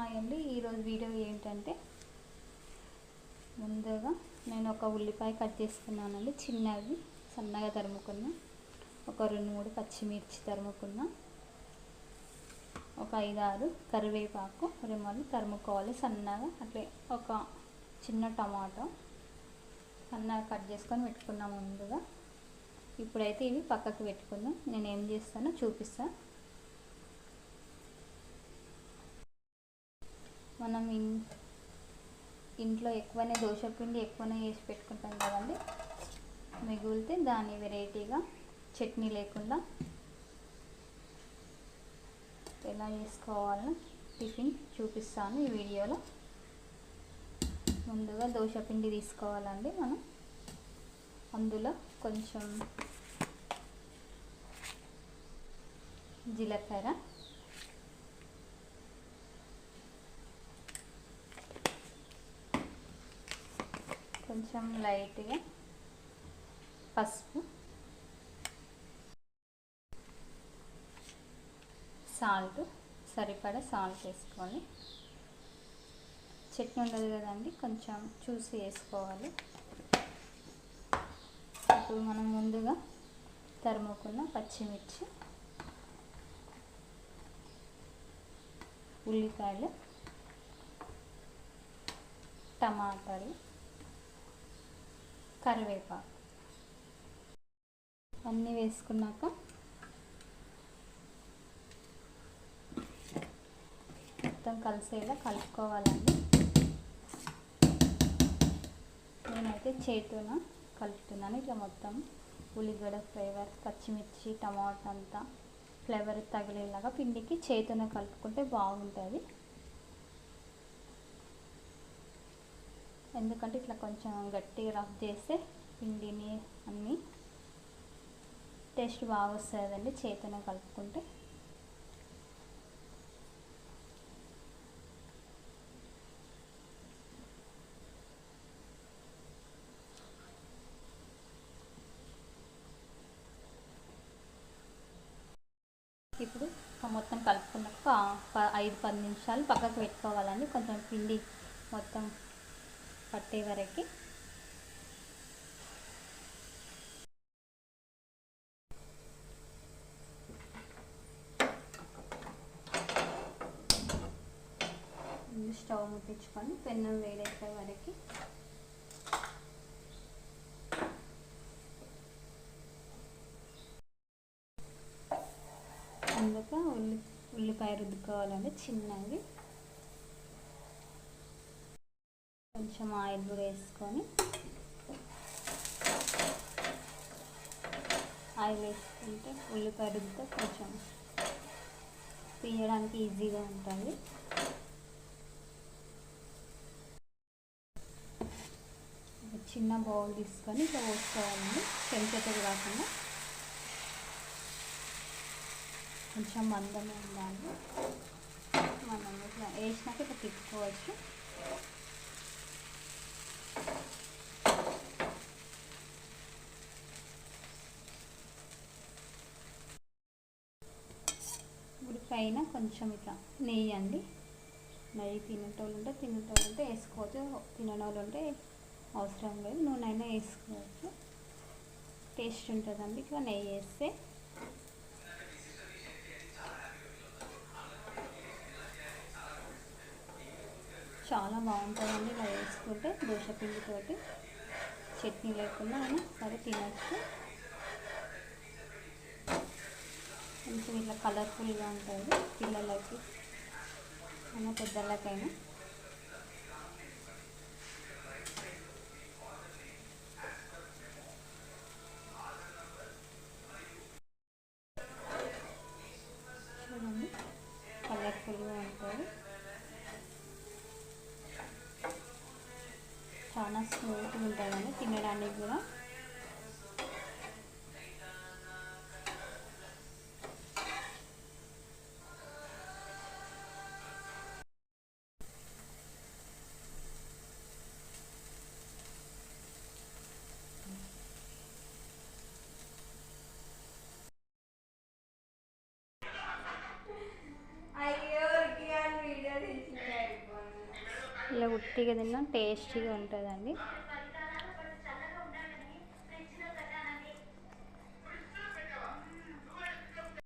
Hi అండి. ఈరోజు video ఏంటంటే, ముందుగా నేను ఒక ఉల్లిపాయ కట్ చేసుకున్నానండి. చిన్నవి సన్నగా తరుముకున్నా. ఒక 2-3 పచ్చిమిర్చి తరుముకున్నా. ఒక 5-6 కరివేపాకు రెమ్మలు తరుముకోవాలి సన్నగా. అట్లే ఒక చిన్న టమాటో సన్నగా కట్ చేసుకొని పెట్టుకున్నాం ముందుగా. ఇప్పుడైతే ఇవి పక్కకు పెట్టుకుందాం. నేను ఏం చేస్తానో చూపిస్తాను. మనం ఇంట్లో ఎక్కువనే దోశపిండి ఎక్కువనే వేసి పెట్టుకుంటాం కదండి. మిగిలితే దాన్ని వెరైటీగా చట్నీ లేకుండా ఎలా చేసుకోవాలో టిఫిన్ చూపిస్తాను ఈ వీడియోలో. ముందుగా దోశపిండి తీసుకోవాలండి మనం. అందులో కొంచెం జీలకర్ర, కొంచెం లైట్గా పసుపు, సాల్ట్, సరిపడా సాల్ట్ వేసుకోవాలి. చట్నీ ఉండదు కదండి, కొంచెం చూసి వేసుకోవాలి. ఇప్పుడు మనం ముందుగా తరుముకున్న పచ్చిమిర్చి, ఉల్లిపాయలు, టమాటాలు, కరివేపాకు అన్నీ వేసుకున్నాక మొత్తం కలిసేలా కలుపుకోవాలండి. నేనైతే చేతితోన కలుపుతున్నాను. ఇట్లా మొత్తం ఉల్లిగడ్డ ఫ్లేవర్, పచ్చిమిర్చి, టమాటా అంతా ఫ్లేవర్ తగిలేలాగా పిండికి చేతితోన కలుపుకుంటే బాగుంటుంది. ఎందుకంటే ఇట్లా కొంచెం గట్టిగా రఫ్ చేస్తే పిండిని అన్నీ టేస్ట్ బాగా వస్తుందండి చేతితోనే కలుపుకుంటే. ఇప్పుడు మొత్తం కలుపుకున్నాక 5-10 నిమిషాలు పక్కకు పెట్టుకోవాలండి. కొంచెం పిండి మొత్తం పట్టే వరకు. స్టవ్ ముట్టించుకొని పెన్నం వేడెక్కే వరకు అందుకు ఉల్లిపాయ రుద్దుకోవాలండి చిన్నవి. కొంచెం ఆయిల్ కూడా వేసుకొని, ఆయిల్ వేసుకుంటే ఉల్లిపాయ రుద్దితే కొంచెం తీయడానికి ఈజీగా ఉంటుంది. చిన్న బౌల్ తీసుకొని ఇట్లా పోసుకోవాలండి. చెంచాతో కాకుండా కొంచెం మందంగా ఉండాలి. మనం ఇట్లా వేసినాక ఇట్లా తిప్పుకోవచ్చు. ఇప్పుడు పైన కొంచెం ఇట్లా నెయ్యి అండి. నెయ్యి తినేటోళ్ళు ఉంటే వేసుకోవచ్చు, తినని వాళ్ళు ఉంటే అవసరం లేదు, నూనె అయినా వేసుకోవచ్చు. టేస్ట్ ఉంటుందండి ఇట్లా నెయ్యి వేస్తే. చాలా బాగుంటుందండి ఇలా వేసుకుంటే. దోశపిండితోటి చట్నీ లేకుండా అయినా సరే తినచ్చు. కొంచెం ఇట్లా కలర్ఫుల్గా ఉంటుంది పిల్లలకి అయినా పెద్దలకైనా. చూడండి కలర్ఫుల్గా ఉంటుంది. చాలా స్మూత్గా ఉంటుందండి తినడానికి కూడా. అయ్యో వీడియో తీసింది. ఇలా ఉట్టిగా తిన్నా టేస్టీగా ఉంటుందండి.